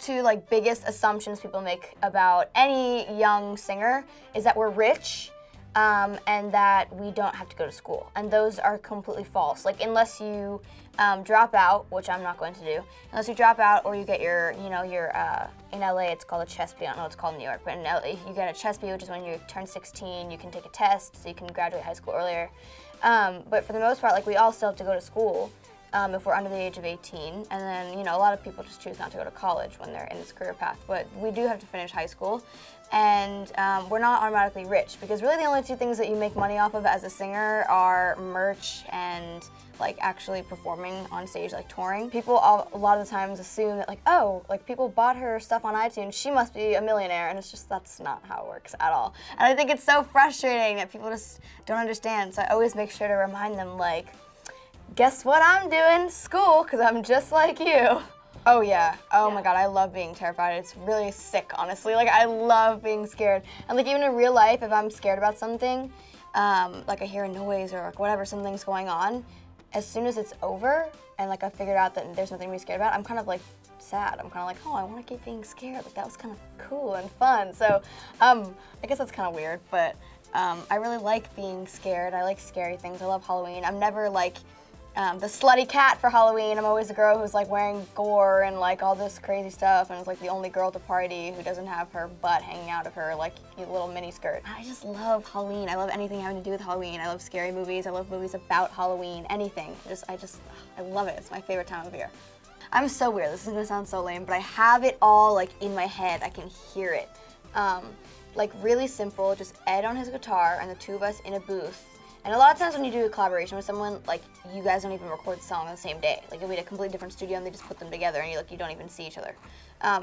two like biggest assumptions people make about any young singer is that we're rich and that we don't have to go to school. And those are completely false. Like unless you drop out, which I'm not going to do, unless you drop out or you get your, in LA it's called a CHESP, I don't know what it's called in New York, but in LA you get a CHESP, which is when you turn 16, you can take a test so you can graduate high school earlier. But for the most part, like we all still have to go to school if we're under the age of 18, and then, a lot of people just choose not to go to college when they're in this career path, but we do have to finish high school, and we're not automatically rich, because really the only two things that you make money off of as a singer are merch and like actually performing on stage, like touring. People a lot of the times assume that like, oh, like people bought her stuff on iTunes, she must be a millionaire, and it's just, that's not how it works at all. And I think it's so frustrating that people just don't understand, so I always make sure to remind them, like, guess what I'm doing? School, because I'm just like you. Oh yeah, oh my god, I love being terrified. It's really sick, honestly. Like, I love being scared. And like, even in real life, if I'm scared about something, like I hear a noise or like whatever, something's going on, as soon as it's over, and like I figured out that there's nothing to be scared about, I'm kind of like sad. I'm kind of like, oh, I want to keep being scared. Like, that was kind of cool and fun. So, I guess that's kind of weird, but I really like being scared. I like scary things. I love Halloween. I'm never like the slutty cat for Halloween. I'm always the girl who's like wearing gore and like all this crazy stuff, and it's like the only girl at the party who doesn't have her butt hanging out of her like little mini skirt. I just love Halloween. I love anything having to do with Halloween. I love scary movies. I love movies about Halloween. Anything. I love it. It's my favorite time of year. I'm so weird. This is gonna sound so lame, but I have it all like in my head. I can hear it. Like really simple. Just Ed on his guitar and the two of us in a booth. And a lot of times when you do a collaboration with someone, like, you guys don't even record the song on the same day. Like, it'll be in a completely different studio and they just put them together and you don't even see each other.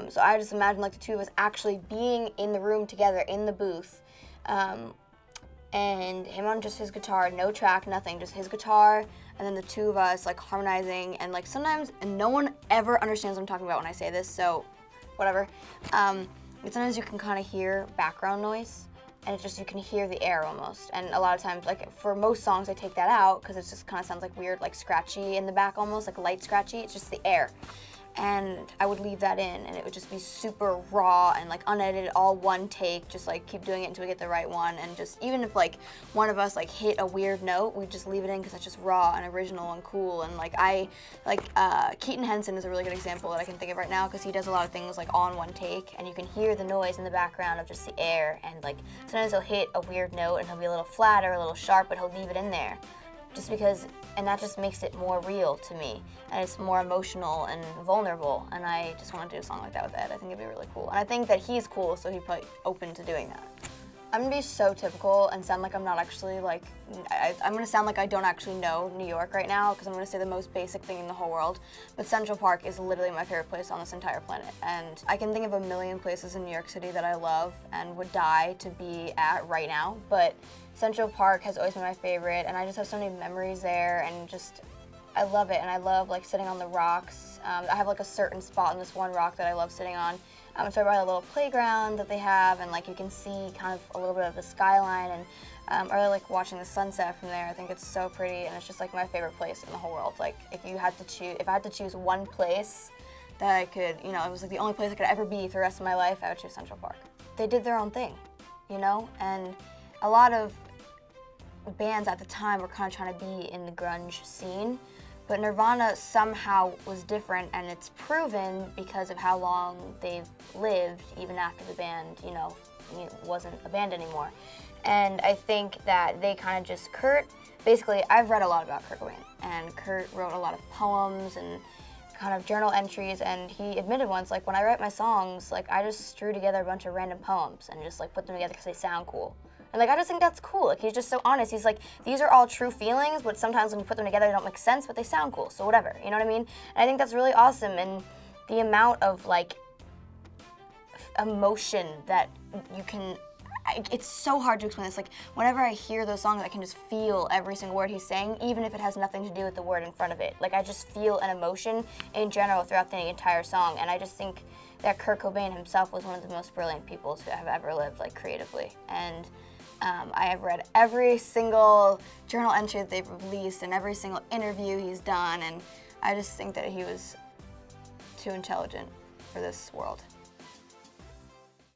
So I just imagine like the two of us actually being in the room together in the booth, and him on just his guitar, no track, nothing, just his guitar, and then the two of us like harmonizing, and like sometimes, and no one ever understands what I'm talking about when I say this, so whatever. But sometimes you can kind of hear background noise. And it's just, you can hear the air almost. And a lot of times, like for most songs, I take that out because it just kind of sounds like weird, like scratchy in the back almost, like light scratchy. It's just the air. And I would leave that in, and it would just be super raw and like unedited, all one take, just like keep doing it until we get the right one. And just, even if like one of us like hit a weird note, we'd just leave it in because that's just raw and original and cool. And like Keaton Henson is a really good example that I can think of right now, because he does a lot of things like all in one take, and you can hear the noise in the background of just the air. And like sometimes he'll hit a weird note and he'll be a little flat or a little sharp, but he'll leave it in there. Just because, and that just makes it more real to me, and it's more emotional and vulnerable, and I just want to do a song like that with Ed. I think it'd be really cool, and I think that he's cool, so he's probably open to doing that. I'm gonna be so typical and sound like I'm not actually like, I'm gonna sound like I don't actually know New York right now, because I'm gonna say the most basic thing in the whole world, but Central Park is literally my favorite place on this entire planet, and I can think of a million places in New York City that I love and would die to be at right now, but Central Park has always been my favorite, and I just have so many memories there, and just, I love it, and I love like sitting on the rocks. I have like a certain spot on this one rock that I love sitting on. It's right by a little playground that they have, and like you can see kind of a little bit of the skyline, and I really like watching the sunset from there. I think it's so pretty, and it's just like my favorite place in the whole world. Like if I had to choose one place that I could, it was like the only place I could ever be for the rest of my life, I would choose Central Park. They did their own thing, and a lot of bands at the time were kind of trying to be in the grunge scene, but Nirvana somehow was different, and it's proven because of how long they've lived, even after the band, wasn't a band anymore. And I think that they kind of just, basically, I've read a lot about Kurt Cobain, and Kurt wrote a lot of poems and kind of journal entries, and he admitted once, like, when I write my songs, like, I just strew together a bunch of random poems and just like put them together because they sound cool. And like, I just think that's cool. Like, he's just so honest. He's like, these are all true feelings, but sometimes when you put them together, they don't make sense, but they sound cool, so whatever, you know what I mean? And I think that's really awesome, and the amount of like emotion that you can, it's so hard to explain this. Like, whenever I hear those songs, I can just feel every single word he's saying, even if it has nothing to do with the word in front of it. Like, I just feel an emotion in general throughout the entire song, and I just think that Kurt Cobain himself was one of the most brilliant people to have ever lived, like, creatively. And I have read every single journal entry that they've released and every single interview he's done, and I just think that he was too intelligent for this world.